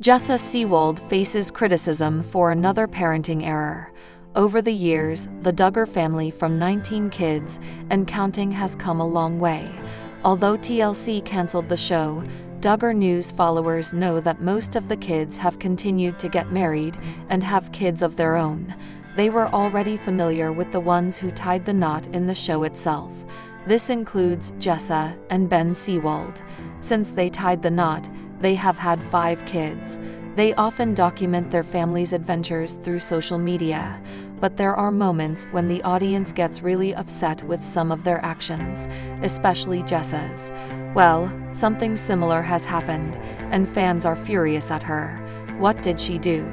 Jessa Seewald faces criticism for another parenting error. Over the years, the Duggar family from 19 kids and counting has come a long way. Although TLC canceled the show, Duggar News followers know that most of the kids have continued to get married and have kids of their own. They were already familiar with the ones who tied the knot in the show itself. This includes Jessa and Ben Seewald. Since they tied the knot, they have had 5 kids. They often document their family's adventures through social media, but there are moments when the audience gets really upset with some of their actions, especially Jessa's. Well, something similar has happened, and fans are furious at her. What did she do?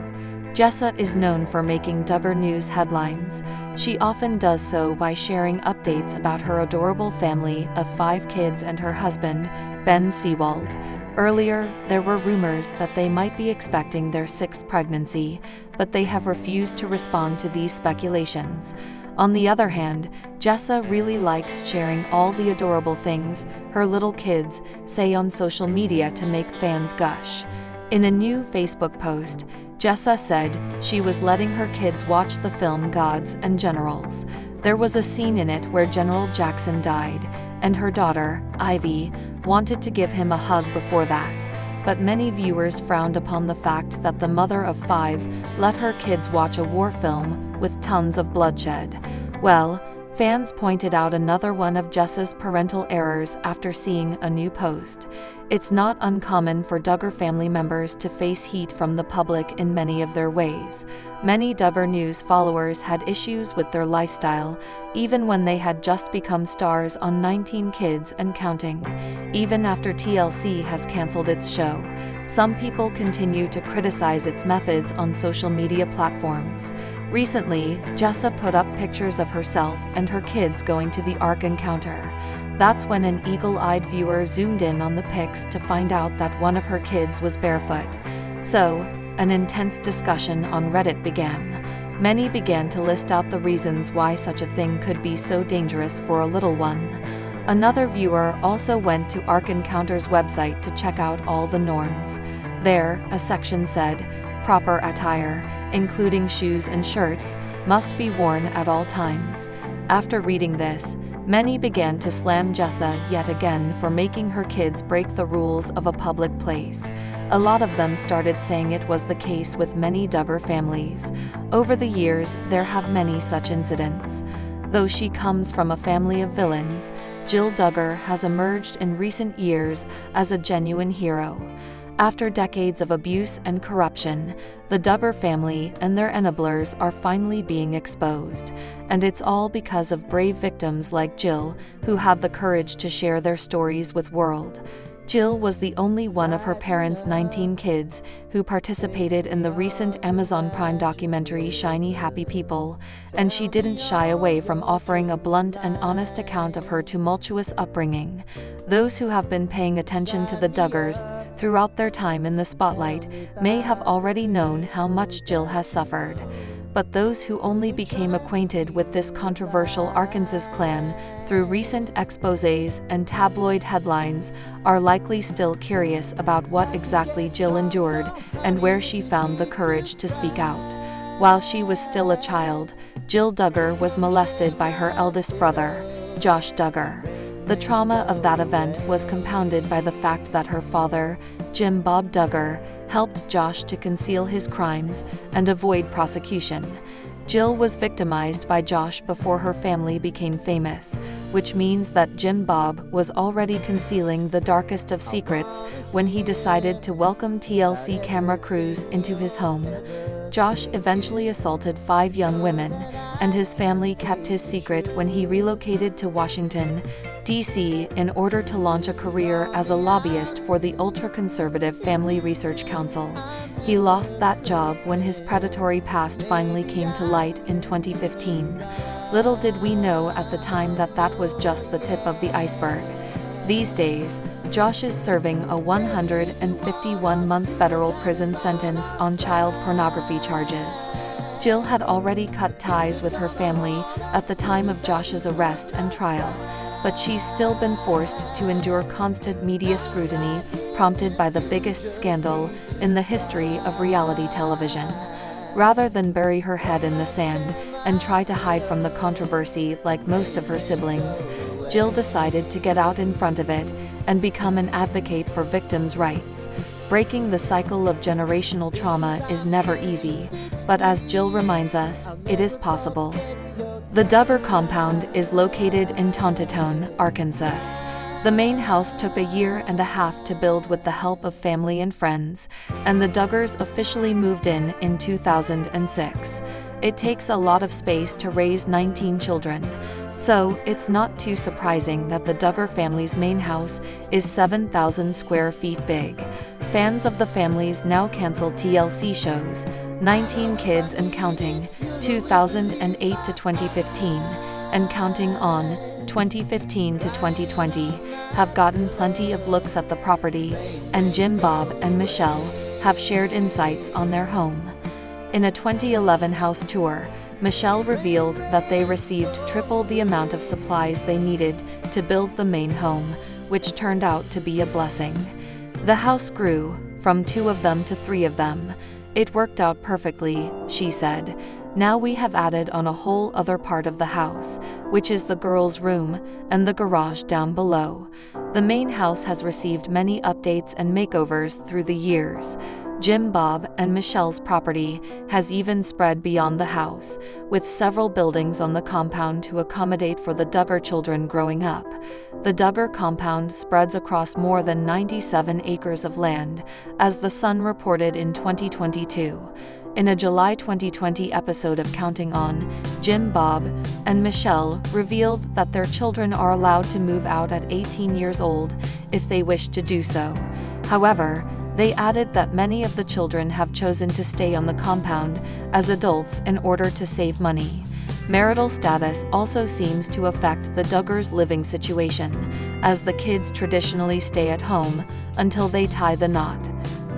Jessa is known for making Duggar News headlines. She often does so by sharing updates about her adorable family of 5 kids and her husband, Ben Seewald. Earlier, there were rumors that they might be expecting their 6th pregnancy, but they have refused to respond to these speculations. On the other hand, Jessa really likes sharing all the adorable things her little kids say on social media to make fans gush. In a new Facebook post, Jessa said she was letting her kids watch the film Gods and Generals. There was a scene in it where General Jackson died, and her daughter, Ivy, wanted to give him a hug before that. But many viewers frowned upon the fact that the mother of 5 let her kids watch a war film with tons of bloodshed. Well, fans pointed out another one of Jessa's parental errors after seeing a new post. It's not uncommon for Duggar family members to face heat from the public in many of their ways. Many Duggar News followers had issues with their lifestyle, even when they had just become stars on 19 Kids and Counting. Even after TLC has canceled its show, some people continue to criticize its methods on social media platforms. Recently, Jessa put up pictures of herself and her kids going to the Ark Encounter. That's when an eagle-eyed viewer zoomed in on the pics to find out that one of her kids was barefoot. So, an intense discussion on Reddit began. Many began to list out the reasons why such a thing could be so dangerous for a little one. Another viewer also went to Ark Encounter's website to check out all the norms. There, a section said, "Proper attire, including shoes and shirts, must be worn at all times." After reading this, many began to slam Jessa yet again for making her kids break the rules of a public place. A lot of them started saying it was the case with many Duggar families. Over the years, there have many such incidents. Though she comes from a family of villains, Jill Duggar has emerged in recent years as a genuine hero. After decades of abuse and corruption, the Duggar family and their enablers are finally being exposed. And it's all because of brave victims like Jill, who had the courage to share their stories with the world. Jill was the only one of her parents' 19 kids who participated in the recent Amazon Prime documentary Shiny Happy People, and she didn't shy away from offering a blunt and honest account of her tumultuous upbringing. Those who have been paying attention to the Duggars throughout their time in the spotlight may have already known how much Jill has suffered. But those who only became acquainted with this controversial Arkansas clan through recent exposés and tabloid headlines are likely still curious about what exactly Jill endured and where she found the courage to speak out. While she was still a child, Jill Duggar was molested by her eldest brother, Josh Duggar. The trauma of that event was compounded by the fact that her father, Jim Bob Duggar, helped Josh to conceal his crimes and avoid prosecution. Jill was victimized by Josh before her family became famous, which means that Jim Bob was already concealing the darkest of secrets when he decided to welcome TLC camera crews into his home. Josh eventually assaulted 5 young women, and his family kept his secret when he relocated to Washington, D.C. in order to launch a career as a lobbyist for the ultra-conservative Family Research Council. He lost that job when his predatory past finally came to light in 2015. Little did we know at the time that that was just the tip of the iceberg. These days, Josh is serving a 151-month federal prison sentence on child pornography charges. Jill had already cut ties with her family at the time of Josh's arrest and trial, but she's still been forced to endure constant media scrutiny, prompted by the biggest scandal in the history of reality television. Rather than bury her head in the sand and try to hide from the controversy like most of her siblings, Jill decided to get out in front of it and become an advocate for victims' rights. Breaking the cycle of generational trauma is never easy, but as Jill reminds us, it is possible. The Duggar Compound is located in Tontitown, Arkansas. The main house took a year and a half to build with the help of family and friends, and the Duggars officially moved in 2006. It takes a lot of space to raise 19 children, so it's not too surprising that the Duggar family's main house is 7,000 square feet big. Fans of the family's now canceled TLC shows, 19 Kids and Counting, 2008 to 2015, and Counting On, 2015 to 2020, have gotten plenty of looks at the property, and Jim, Bob, and Michelle have shared insights on their home. In a 2011 house tour, Michelle revealed that they received triple the amount of supplies they needed to build the main home, which turned out to be a blessing. The house grew from 2 of them to 3 of them. It worked out perfectly, she said. Now we have added on a whole other part of the house, which is the girls' room and the garage down below. The main house has received many updates and makeovers through the years. Jim, Bob, and Michelle's property has even spread beyond the house, with several buildings on the compound to accommodate for the Duggar children growing up. The Duggar Compound spreads across more than 97 acres of land, as The Sun reported in 2022. In a July 2020 episode of Counting On, Jim, Bob, and Michelle revealed that their children are allowed to move out at 18 years old if they wish to do so. However, they added that many of the children have chosen to stay on the compound as adults in order to save money. Marital status also seems to affect the Duggars' living situation, as the kids traditionally stay at home until they tie the knot.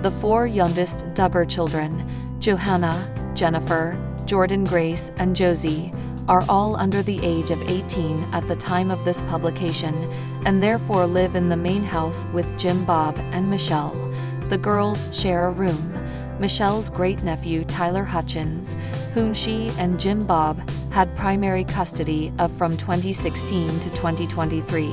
The 4 youngest Duggar children, Johanna, Jennifer, Jordan, Grace, and Josie, are all under the age of 18 at the time of this publication, and therefore live in the main house with Jim, Bob, and Michelle. The girls share a room. Michelle's great-nephew Tyler Hutchins, whom she and Jim, Bob had primary custody of from 2016 to 2023,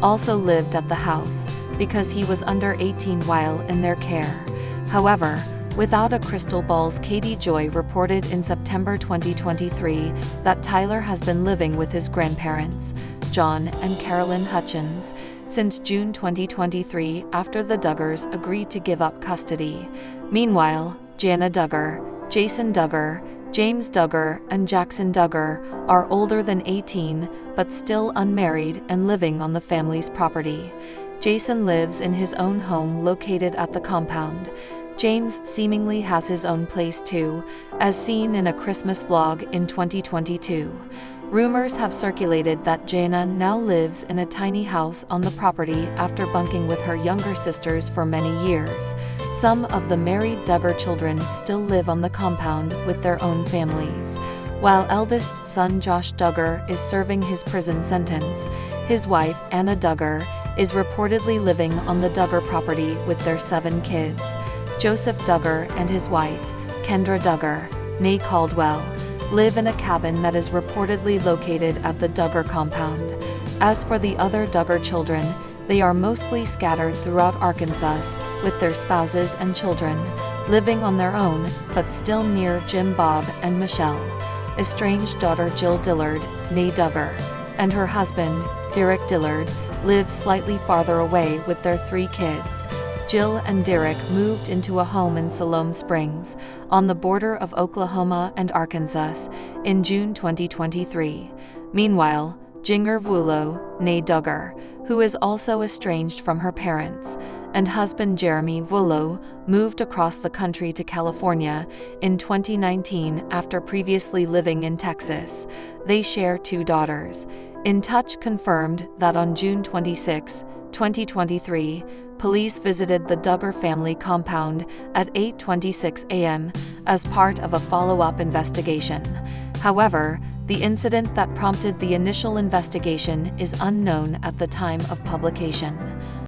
also lived at the house because he was under 18 while in their care. However, without a crystal ball's Katie Joy reported in September 2023 that Tyler has been living with his grandparents, John and Carolyn Hutchins, since June 2023 after the Duggars agreed to give up custody. Meanwhile, Jana Duggar, Jason Duggar, James Duggar, and Jackson Duggar are older than 18 but still unmarried and living on the family's property. Jason lives in his own home located at the compound. James seemingly has his own place too, as seen in a Christmas vlog in 2022. Rumors have circulated that Jana now lives in a tiny house on the property after bunking with her younger sisters for many years. Some of the married Duggar children still live on the compound with their own families. While eldest son Josh Duggar is serving his prison sentence, his wife Anna Duggar is reportedly living on the Duggar property with their 7 kids. Joseph Duggar and his wife, Kendra Duggar, née Caldwell, live in a cabin that is reportedly located at the Duggar Compound. As for the other Duggar children, they are mostly scattered throughout Arkansas with their spouses and children, living on their own but still near Jim, Bob, and Michelle. Estranged daughter Jill Dillard, née Duggar, and her husband, Derek Dillard, live slightly farther away with their 3 kids. Jill and Derek moved into a home in Siloam Springs, on the border of Oklahoma and Arkansas, in June 2023. Meanwhile, Jinger Vuolo, née Duggar, who is also estranged from her parents, and husband Jeremy Vuolo moved across the country to California in 2019 after previously living in Texas. They share 2 daughters. In Touch confirmed that on June 26, 2023, police visited the Duggar family compound at 8:26 a.m. as part of a follow-up investigation. However, the incident that prompted the initial investigation is unknown at the time of publication.